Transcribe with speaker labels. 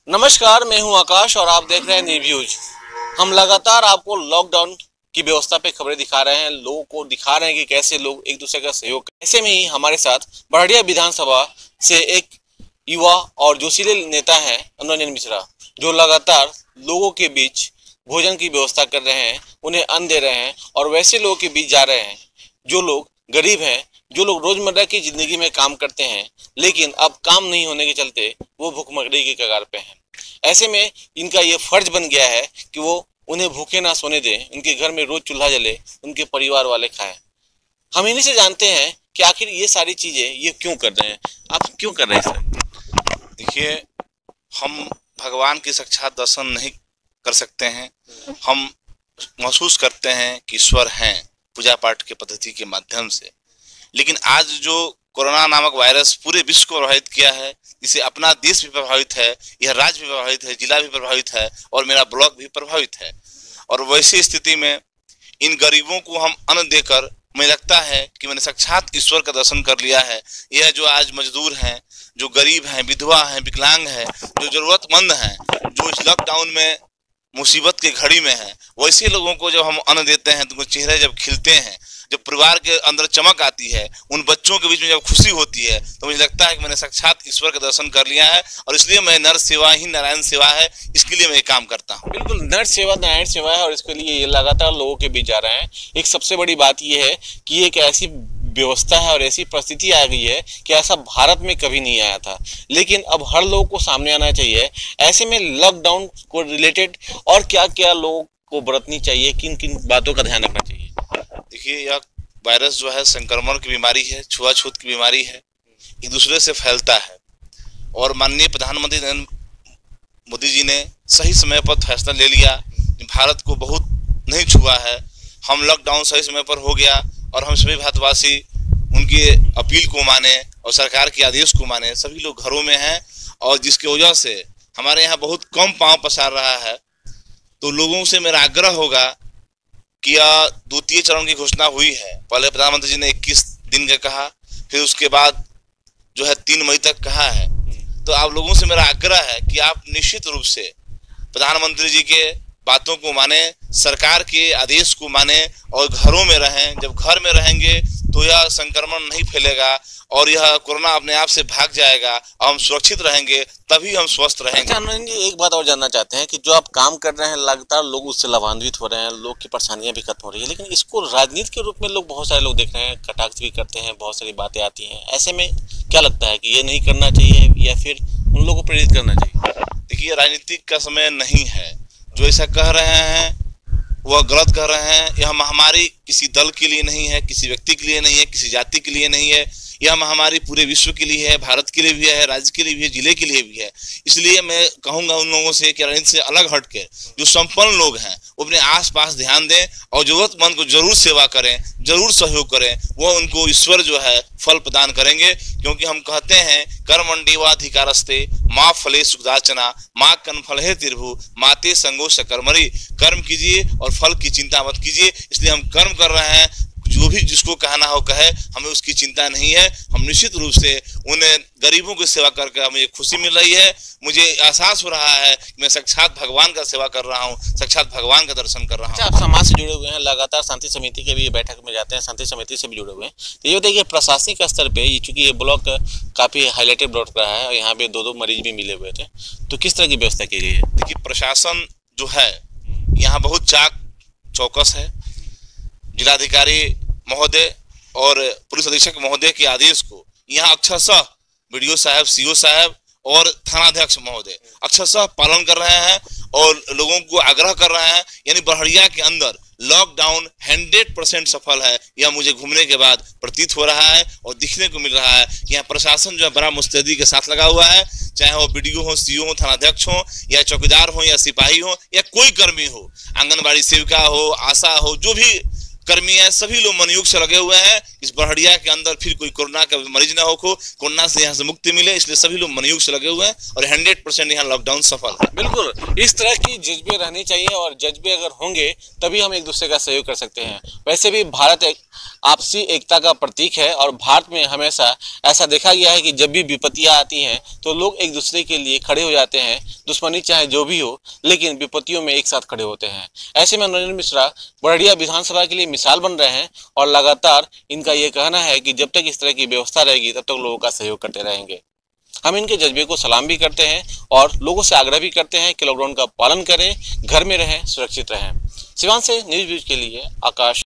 Speaker 1: नमस्कार, मैं हूं आकाश और आप देख रहे हैं न्यूज। हम लगातार आपको लॉकडाउन की व्यवस्था पे खबरें दिखा रहे हैं, लोगों को दिखा रहे हैं कि कैसे लोग एक दूसरे का सहयोग करें। ऐसे में ही हमारे साथ बड़हरिया विधानसभा से एक युवा और जोशीले नेता हैं अनुरंजन मिश्रा, जो लगातार लोगों के बीच भोजन की व्यवस्था कर रहे हैं, उन्हें अन्न दे रहे हैं और वैसे लोगों के बीच जा रहे हैं जो लोग गरीब हैं, जो लोग रोजमर्रा की जिंदगी में काम करते हैं लेकिन अब काम नहीं होने के चलते वो भूखमरी की कगार पे हैं। ऐसे में इनका ये फर्ज बन गया है कि वो उन्हें भूखे ना सोने दें, उनके घर में रोज चूल्हा जले, उनके परिवार वाले खाएं। हम इन्हीं से जानते हैं कि आखिर ये सारी चीजें ये क्यों कर रहे हैं। आप क्यों कर रहे हैं सर?
Speaker 2: देखिए, हम भगवान के साक्षात दर्शन नहीं कर सकते हैं। हम महसूस करते हैं कि ईश्वर हैं पूजा पाठ के पद्धति के माध्यम से, लेकिन आज जो कोरोना नामक वायरस पूरे विश्व को प्रभावित किया है, इससे अपना देश भी प्रभावित है, यह राज्य भी प्रभावित है, जिला भी प्रभावित है और मेरा ब्लॉक भी प्रभावित है। और वैसी स्थिति में इन गरीबों को हम अन्न देकर मुझे लगता है कि मैंने साक्षात ईश्वर का दर्शन कर लिया है। यह जो आज मजदूर हैं, जो गरीब हैं, विधवा हैं, विकलांग हैं, जो जरूरतमंद हैं, जो इस लॉकडाउन में मुसीबत की घड़ी में है, वैसे लोगों को जब हम अन्न देते हैं तो उनके चेहरे जब खिलते हैं, जब परिवार के अंदर चमक आती है, उन बच्चों के बीच में जब खुशी होती है, तो मुझे लगता है कि मैंने साक्षात ईश्वर का दर्शन कर लिया है। और इसलिए मैं नर सेवा ही नारायण सेवा है, इसके लिए मैं काम करता हूँ।
Speaker 1: बिल्कुल, नर सेवा नारायण सेवा है और इसके लिए ये लगातार लोगों के बीच जा रहे हैं। एक सबसे बड़ी बात ये है कि एक ऐसी व्यवस्था है और ऐसी परिस्थिति आ गई है कि ऐसा भारत में कभी नहीं आया था, लेकिन अब हर लोग को सामने आना चाहिए। ऐसे में लॉकडाउन को रिलेटेड और क्या क्या लोगों को बरतनी चाहिए, किन किन बातों का ध्यान रखना चाहिए?
Speaker 2: देखिए, यह वायरस जो है संक्रमण की बीमारी है, छुआछूत की बीमारी है, एक दूसरे से फैलता है। और माननीय प्रधानमंत्री नरेंद्र मोदी जी ने सही समय पर फैसला ले लिया। भारत को बहुत नहीं छुआ है, हम लॉकडाउन सही समय पर हो गया और हम सभी भारतवासी उनकी अपील को माने और सरकार के आदेश को माने। सभी लोग घरों में हैं और जिसकी वजह से हमारे यहाँ बहुत कम पाँव पसार रहा है। तो लोगों से मेरा आग्रह होगा कि द्वितीय चरण की घोषणा हुई है। पहले प्रधानमंत्री जी ने 21 दिन का कहा, फिर उसके बाद जो है 3 मई तक कहा है। तो आप लोगों से मेरा आग्रह है कि आप निश्चित रूप से प्रधानमंत्री जी के बातों को माने, सरकार के आदेश को माने और घरों में रहें। जब घर में रहेंगे तो यह संक्रमण नहीं फैलेगा और यह कोरोना अपने आप से भाग जाएगा और हम सुरक्षित रहेंगे, तभी हम स्वस्थ रहेंगे।
Speaker 1: एक बात और जानना चाहते हैं कि जो आप काम कर रहे हैं लगातार लोग उससे लाभान्वित हो रहे हैं, लोग की परेशानियां भी खत्म हो रही है, लेकिन इसको राजनीति के रूप में लोग बहुत सारे लोग देख रहे हैं, कटाक्ष भी करते हैं, बहुत सारी बातें आती हैं। ऐसे में क्या लगता है कि ये नहीं करना चाहिए या फिर उन लोगों को प्रेरित करना चाहिए?
Speaker 2: देखिए, राजनीतिक का समय नहीं है। जो ऐसा कह रहे हैं वह गलत कह रहे हैं। यह महामारी किसी दल के लिए नहीं है, किसी व्यक्ति के लिए नहीं है, किसी जाति के लिए नहीं है। यह महामारी पूरे विश्व के लिए है, भारत के लिए भी है, राज्य के लिए भी है, जिले के लिए भी है। इसलिए मैं कहूँगा उन लोगों से कि राजनीति से अलग हट के जो संपन्न लोग हैं वो अपने आसपास ध्यान दें और जरूरतमंद को जरूर सेवा करें, जरूर सहयोग करें। वह उनको ईश्वर जो है फल प्रदान करेंगे, क्योंकि हम कहते हैं कर्मण्येवाधिकारस्ते माँ फले सुखदाचना माँ कर्म फल है तिरभु माते संगो सकर्मणि। कर्म कीजिए और फल की चिंता मत कीजिए। इसलिए हम कर्म कर रहे हैं, जो भी जिसको कहना हो कहे, हमें उसकी चिंता नहीं है। हम निश्चित रूप से उन गरीबों की सेवा करके हमें ये खुशी मिल रही है। मुझे एहसास हो रहा है कि मैं साक्षात भगवान का सेवा कर रहा हूँ, साक्षात भगवान का दर्शन कर रहा हूँ।
Speaker 1: आप समाज से जुड़े हुए हैं, लगातार शांति समिति के भी बैठक में जाते हैं, शांति समिति से भी जुड़े हुए हैं, तो ये बताइए प्रशासनिक स्तर पे, चूंकि ये ब्लॉक काफी हाईलाइटेड ब्लॉक रहा है और यहाँ पे 2-2 मरीज भी मिले हुए थे, तो किस तरह की व्यवस्था की गई है?
Speaker 2: देखिए, प्रशासन जो है यहाँ बहुत चाक चौकस है। जिलाधिकारी महोदय और पुलिस अधीक्षक महोदय के आदेश को यहाँ अक्षरशः बीडीओ साहब, सीओ साहब और थानाध्यक्ष महोदय अक्षरशः पालन कर रहे हैं और लोगों को आग्रह कर रहे हैं। यानी बड़हरिया के अंदर लॉकडाउन 100% सफल है, यह मुझे घूमने के बाद प्रतीत हो रहा है और दिखने को मिल रहा है कि यहाँ प्रशासन जो है बड़ा मुस्तैदी के साथ लगा हुआ है। चाहे वो बीडीओ हो, सीओ हो, थानाध्यक्ष हो या चौकीदार हो या सिपाही हो या कोई कर्मी हो, आंगनबाड़ी सेविका हो, आशा हो, जो भी कर्मी है, सभी लोग मनयोग से लगे हुए हैं इस बड़हरिया के अंदर फिर कोई कोरोना का मरीज ना हो, कोरोना से यहाँ से मुक्ति मिले, इसलिए सभी लोग मनयोग से लगे हुए हैं और 100% यहाँ लॉकडाउन सफल है।
Speaker 1: बिल्कुल, इस तरह की जज्बे रहने चाहिए और जज्बे अगर होंगे तभी हम एक दूसरे का सहयोग कर सकते हैं। वैसे भी भारत एक आपसी एकता का प्रतीक है और भारत में हमेशा ऐसा देखा गया है कि जब भी विपत्तियां आती हैं तो लोग एक दूसरे के लिए खड़े हो जाते हैं, दुश्मनी चाहे जो भी हो, लेकिन विपत्तियों में एक साथ खड़े होते हैं। ऐसे में नरेंद्र मिश्रा बड़हरिया विधानसभा के लिए मिसाल बन रहे हैं और लगातार इनका ये कहना है कि जब तक इस तरह की व्यवस्था रहेगी तब तक लोगों का सहयोग करते रहेंगे। हम इनके जज्बे को सलाम भी करते हैं और लोगों से आग्रह भी करते हैं कि लॉकडाउन का पालन करें, घर में रहें, सुरक्षित रहें। सिवान से न्यूज़ व्यूज के लिए आकाश।